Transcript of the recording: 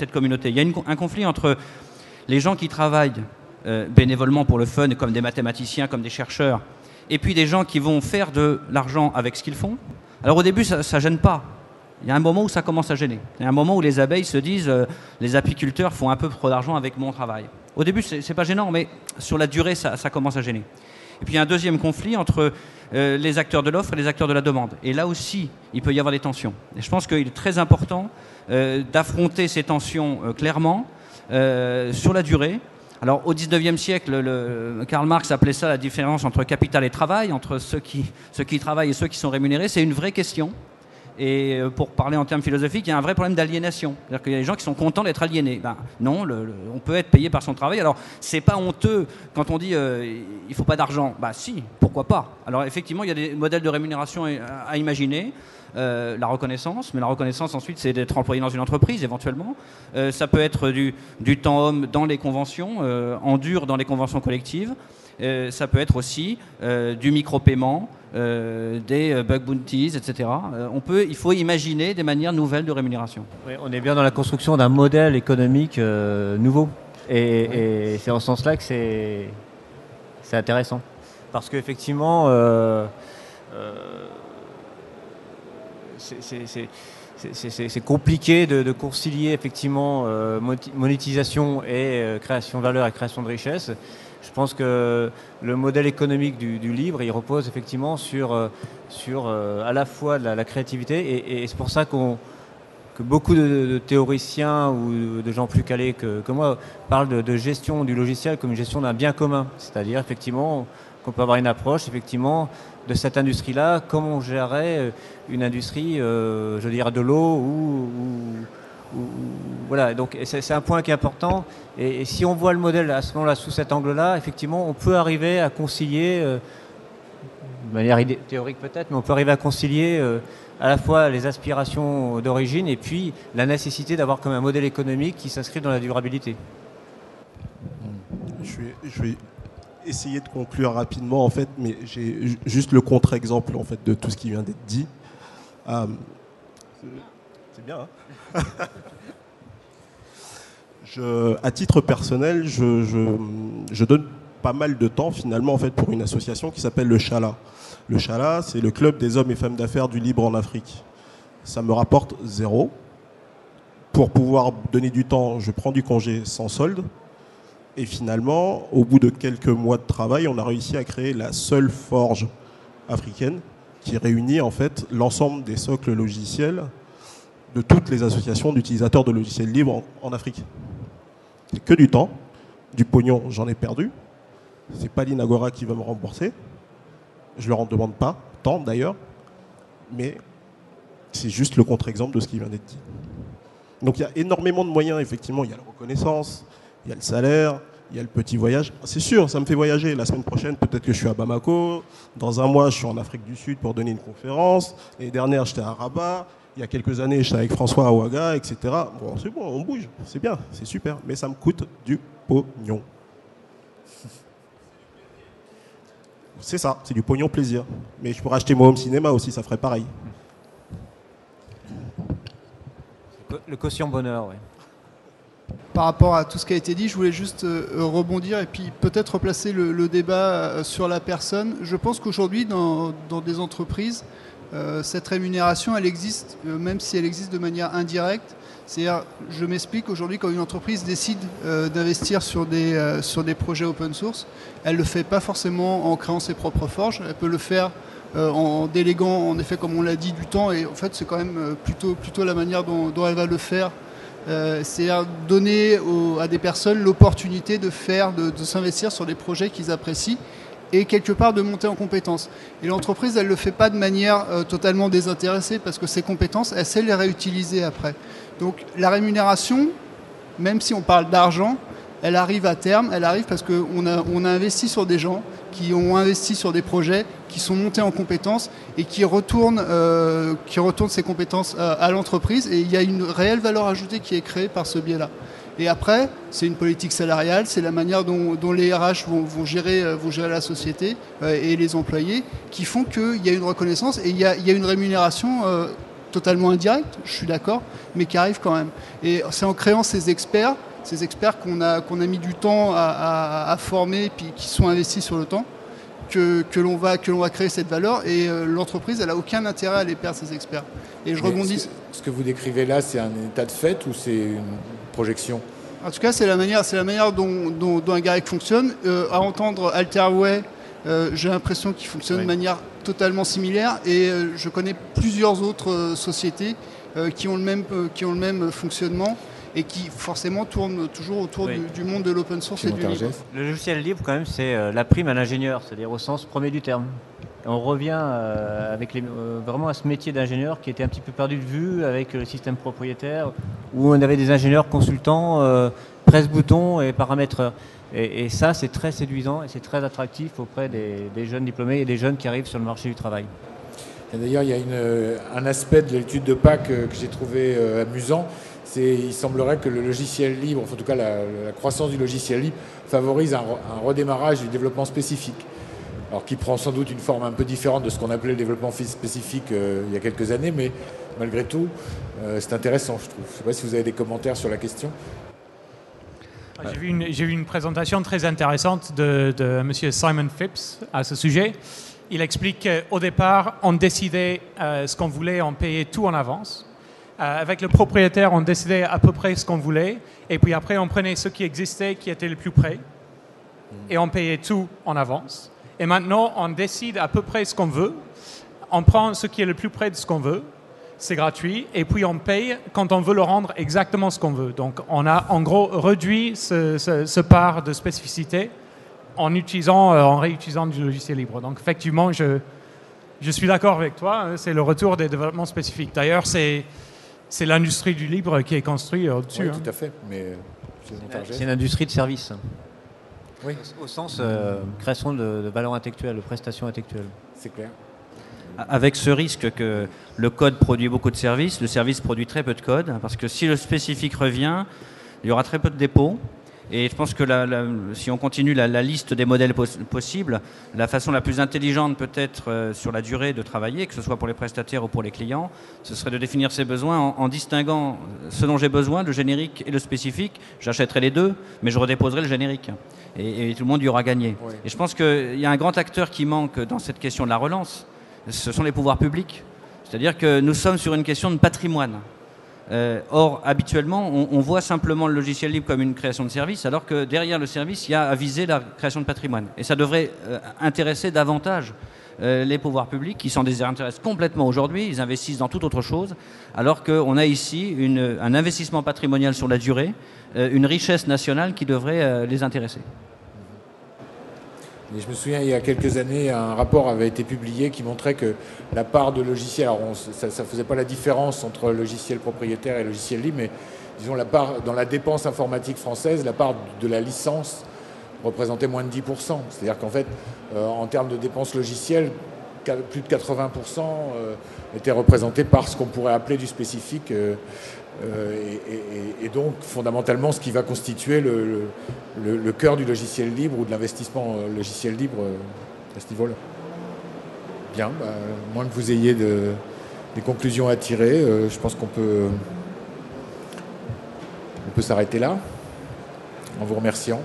cette communauté. Il y a un conflit entre les gens qui travaillent bénévolement pour le fun, comme des mathématiciens, comme des chercheurs, et puis des gens qui vont faire de l'argent avec ce qu'ils font. Alors au début, ça ne gêne pas. Il y a un moment où ça commence à gêner. Il y a un moment où les abeilles se disent les apiculteurs font un peu trop d'argent avec mon travail. Au début, c'est pas gênant, mais sur la durée, ça commence à gêner. Et puis il y a un deuxième conflit entre les acteurs de l'offre et les acteurs de la demande. Et là aussi, il peut y avoir des tensions. Et je pense qu'il est très important d'affronter ces tensions clairement sur la durée. Alors au XIXe siècle, Karl Marx appelait ça la différence entre capital et travail, entre ceux qui travaillent et ceux qui sont rémunérés. C'est une vraie question. Et pour parler en termes philosophiques, il y a un vrai problème d'aliénation. C'est-à-dire qu'il y a des gens qui sont contents d'être aliénés. Ben, non, on peut être payé par son travail. Alors, c'est pas honteux quand on dit il faut pas d'argent. Ben si, pourquoi pas. Alors effectivement, il y a des modèles de rémunération à imaginer. La reconnaissance, mais la reconnaissance ensuite c'est d'être employé dans une entreprise éventuellement. Ça peut être du temps homme dans les conventions, en dur dans les conventions collectives. Ça peut être aussi du micro-paiement, des bug bounties, etc. Il faut imaginer des manières nouvelles de rémunération. Oui, on est bien dans la construction d'un modèle économique nouveau. Et c'est en ce sens-là que c'est intéressant. Parce qu'effectivement, c'est compliqué de concilier effectivement monétisation et création de valeur et création de richesse. Je pense que le modèle économique du livre, il repose effectivement sur à la fois la créativité et c'est pour ça que beaucoup de théoriciens ou de gens plus calés que moi parlent de gestion du logiciel comme une gestion d'un bien commun. C'est-à-dire effectivement qu'on peut avoir une approche effectivement de cette industrie-là, comme on gérerait une industrie, je dirais, de l'eau ou voilà. Donc c'est un point qui est important. Et si on voit le modèle à ce moment-là sous cet angle-là, effectivement, on peut arriver à concilier, de manière théorique peut-être, mais on peut arriver à concilier à la fois les aspirations d'origine et puis la nécessité d'avoir comme un modèle économique qui s'inscrit dans la durabilité. Je vais essayer de conclure rapidement en fait, mais j'ai juste le contre-exemple en fait de tout ce qui vient d'être dit. C'est bien, hein. À titre personnel, je donne pas mal de temps finalement en fait pour une association qui s'appelle le Chala. Le Chala, c'est le club des hommes et femmes d'affaires du libre en Afrique. Ça me rapporte 0. Pour pouvoir donner du temps, je prends du congé sans solde. Et finalement, au bout de quelques mois de travail, on a réussi à créer la seule forge africaine qui réunit en fait l'ensemble des socles logiciels de toutes les associations d'utilisateurs de logiciels libres en Afrique. C'est que du temps, du pognon, j'en ai perdu. C'est pas l'Inagora qui va me rembourser. Je leur en demande pas, tant d'ailleurs, mais c'est juste le contre-exemple de ce qui vient d'être dit. Donc il y a énormément de moyens, effectivement. Il y a la reconnaissance, il y a le salaire, il y a le petit voyage. C'est sûr, ça me fait voyager. La semaine prochaine, peut-être que je suis à Bamako. Dans un mois, je suis en Afrique du Sud pour donner une conférence. L'année dernière, j'étais à Rabat. Il y a quelques années, j'étais avec François à Ouaga, etc. Bon, c'est bon, on bouge. C'est bien, c'est super. Mais ça me coûte du pognon. C'est ça, c'est du pognon plaisir. Mais je pourrais acheter mon home cinéma aussi, ça ferait pareil. Le quotient bonheur, oui. Par rapport à tout ce qui a été dit, je voulais juste rebondir et puis peut-être replacer le débat sur la personne. Je pense qu'aujourd'hui, dans des entreprises, cette rémunération, elle existe, même si elle existe de manière indirecte. C'est-à-dire, je m'explique, aujourd'hui, quand une entreprise décide d'investir sur des projets open source, elle ne le fait pas forcément en créant ses propres forges, elle peut le faire en déléguant, en effet, comme on l'a dit, du temps, et en fait, c'est quand même plutôt la manière dont elle va le faire. C'est-à-dire donner à des personnes l'opportunité de s'investir sur des projets qu'ils apprécient et quelque part de monter en compétences. Et l'entreprise, elle ne le fait pas de manière totalement désintéressée parce que ces compétences, elle sait les réutiliser après. Donc la rémunération, même si on parle d'argent, elle arrive à terme, elle arrive parce qu'on a investi sur des gens qui ont investi sur des projets, qui sont montés en compétences et qui retournent ces compétences à l'entreprise. Et il y a une réelle valeur ajoutée qui est créée par ce biais-là. Et après, c'est une politique salariale, c'est la manière dont les RH vont gérer la société et les employés qui font qu'il y a une reconnaissance et il y a une rémunération totalement indirecte, je suis d'accord, mais qui arrive quand même. Et c'est en créant ces experts qu'on a mis du temps à former, puis qui sont investis sur le temps, que l'on va créer cette valeur. Et l'entreprise, elle n'a aucun intérêt à les perdre, ces experts. Et je rebondis. Ce que vous décrivez là, c'est un état de fait ou c'est une projection? En tout cas, c'est la manière dont un Garreg fonctionne. À entendre Alterway, j'ai l'impression qu'il fonctionne de manière totalement similaire. Et je connais plusieurs autres sociétés qui ont le même fonctionnement et qui forcément tournent toujours autour du monde de l'open source et du libre. Le logiciel libre, quand même, c'est la prime à l'ingénieur, c'est-à-dire au sens premier du terme. Et on revient avec vraiment à ce métier d'ingénieur qui était un petit peu perdu de vue avec le système propriétaire, où on avait des ingénieurs consultants, presse-boutons et paramètres. Et ça, c'est très séduisant et c'est très attractif auprès des jeunes diplômés et des jeunes qui arrivent sur le marché du travail. Et d'ailleurs, il y a un aspect de l'étude de PAC que j'ai trouvé amusant. Il semblerait que le logiciel libre, en tout cas la croissance du logiciel libre, favorise un redémarrage du développement spécifique. Alors qui prend sans doute une forme un peu différente de ce qu'on appelait le développement spécifique il y a quelques années, mais malgré tout, c'est intéressant, je trouve. Je ne sais pas si vous avez des commentaires sur la question. J'ai vu une présentation très intéressante de M. Simon Phipps à ce sujet. Il explique qu'au départ, on décidait ce qu'on voulait, on payait tout en avance. Avec le propriétaire, on décidait à peu près ce qu'on voulait. Et puis après, on prenait ce qui existait, qui était le plus près. Et on payait tout en avance. Et maintenant, on décide à peu près ce qu'on veut. On prend ce qui est le plus près de ce qu'on veut. C'est gratuit. Et puis, on paye quand on veut le rendre exactement ce qu'on veut. Donc, on a en gros réduit ce part de spécificité en réutilisant du logiciel libre. Donc, effectivement, je suis d'accord avec toi. C'est le retour des développements spécifiques. D'ailleurs, c'est l'industrie du libre qui est construite au-dessus. Oui, tout à fait. Mais c'est une industrie de service. Oui. Au sens création de valeur intellectuelle, de prestations intellectuelles. C'est clair. Avec ce risque que le code produit beaucoup de services, le service produit très peu de code, parce que si le spécifique revient, il y aura très peu de dépôts. Et je pense que si on continue la liste des modèles possibles, la façon la plus intelligente peut-être sur la durée de travailler, que ce soit pour les prestataires ou pour les clients, ce serait de définir ses besoins en distinguant ce dont j'ai besoin, le générique et le spécifique. J'achèterai les deux, mais je redéposerai le générique. Et tout le monde y aura gagné. Oui. Et je pense qu'il y a un grand acteur qui manque dans cette question de la relance, ce sont les pouvoirs publics. C'est-à-dire que nous sommes sur une question de patrimoine. Or, habituellement, on voit simplement le logiciel libre comme une création de service, alors que derrière le service, il y a à viser la création de patrimoine. Et ça devrait intéresser davantage les pouvoirs publics, qui s'en désintéressent complètement aujourd'hui. Ils investissent dans toute autre chose, alors qu'on a ici un investissement patrimonial sur la durée, une richesse nationale qui devrait les intéresser. Et je me souviens, il y a quelques années, un rapport avait été publié qui montrait que la part de logiciels, alors ça ne faisait pas la différence entre logiciel propriétaire et logiciel libre, mais disons la part dans la dépense informatique française, la part de la licence représentait moins de 10%. C'est-à-dire qu'en fait, en termes de dépenses logicielles, plus de 80% étaient représentés par ce qu'on pourrait appeler du spécifique. Et donc, fondamentalement, ce qui va constituer le cœur du logiciel libre ou de l'investissement logiciel libre à ce niveau-là. Bien, moins que vous ayez des conclusions à tirer, je pense qu'on peut s'arrêter là, en vous remerciant.